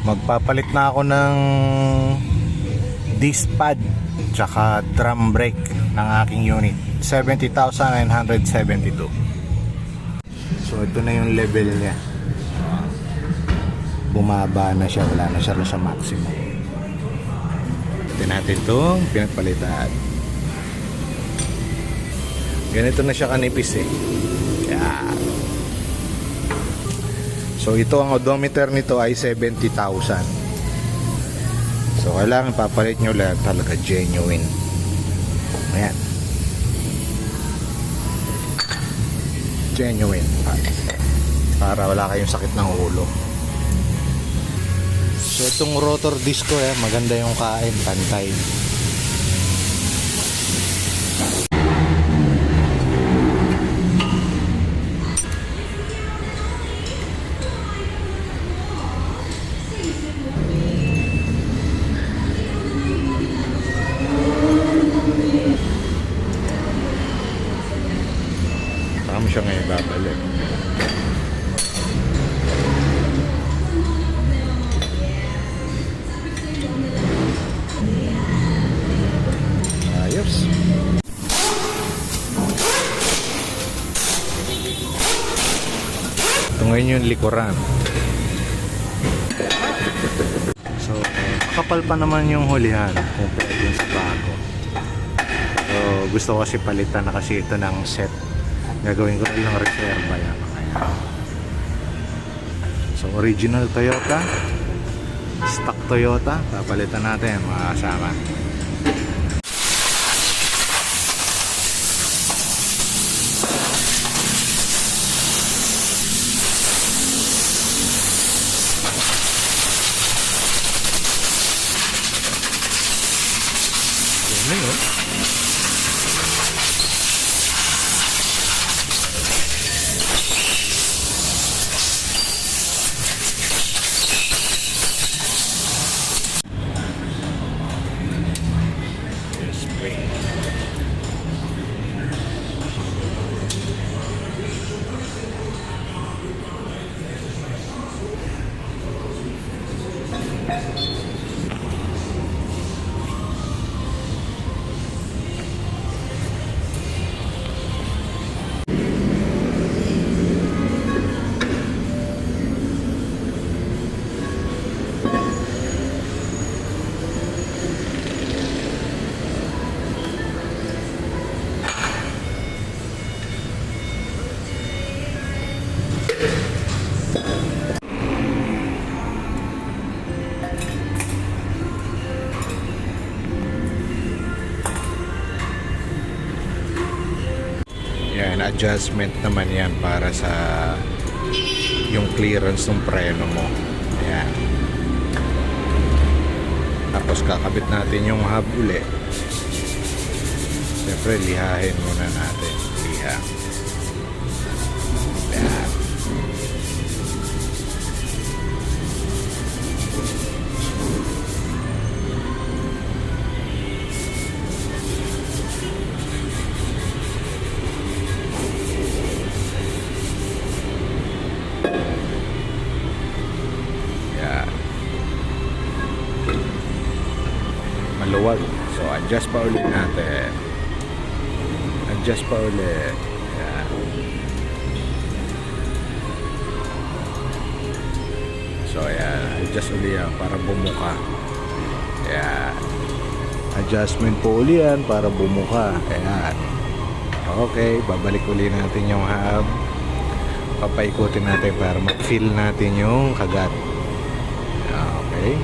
Magpapalit na ako ng disc pad tsaka drum brake ng aking unit. 70,972. So ito na yung level niya. Bumaba na siya, wala na siya sa maximum. Ito natin itong pinagpalitan. Ganito na siya kanipis eh. Yan. So ito, ang odometer nito ay 70,000. So kailangan papalit nyo lang talaga genuine. Ayan. Genuine para wala kayong sakit ng ulo. So itong rotor disc ko maganda yung kain, pantay. Saka mo siya ngayon babalik. Ayos. Ito ngayon yung likuran. So, kapal pa naman yung hulihan compared dun sa bago. So, gusto ko kasi palitan na kasi ito ng set. Gagawin ko lang reserva yan. So original Toyota, stock Toyota, papalitan natin mga kasama. Yan na yun. Yan, adjustment naman yan para sa yung clearance ng preno mo. Ayan. Tapos kakabit natin yung hub uli. Siyempre lihahin muna natin. Liha. Ayan. Maluwag. So adjust pa ulit natin. Adjust pa ulit. Ayan. So ayan, adjust ulit yan para bumuka. Ayan. Adjustment po ulit yan para bumuka. Ayan. Okay, babalik ulit natin yung hub. Papaikutin natin para mag-feel natin yung kagat. Okay.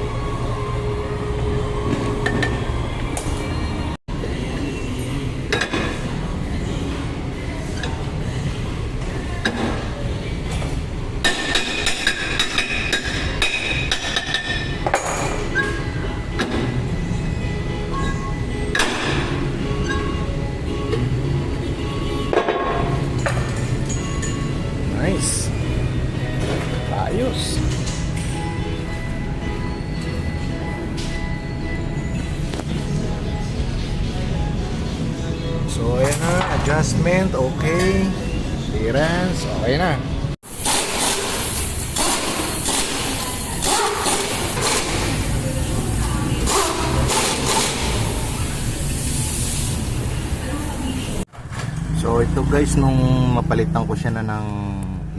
Nice. Ayos. So ayan na, adjustment, okay. Clearance, okay na. Ito guys, nung mapalitan ko siya na ng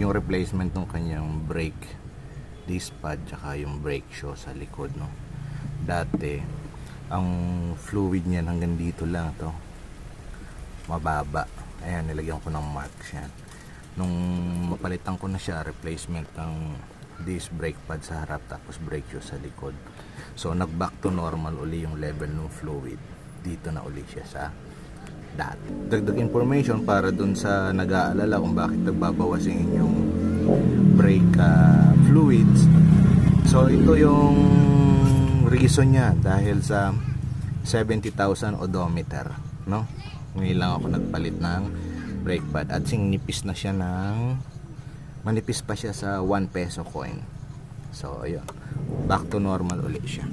yung replacement ng kanyang brake disc pad tsaka yung brake shoe sa likod, no. Dati ang fluid niyan hanggang dito lang, to mababa. Ayan, nilagyan ko ng marks yan. Nung mapalitan ko na siya, replacement ng disc brake pad sa harap tapos brake shoe sa likod. So nag back to normal uli yung level ng fluid. Dito na uli siya sa dati. Dagdag information para dun sa nag-aalala kung bakit nagbabawas yung inyong brake fluids. So ito yung reason niya, dahil sa 70,000 odometer, no? Ngayon lang ako nagpalit ng brake pad at nipis na siya ng manipis pa siya sa 1 peso coin. So ayun, back to normal ulit siya.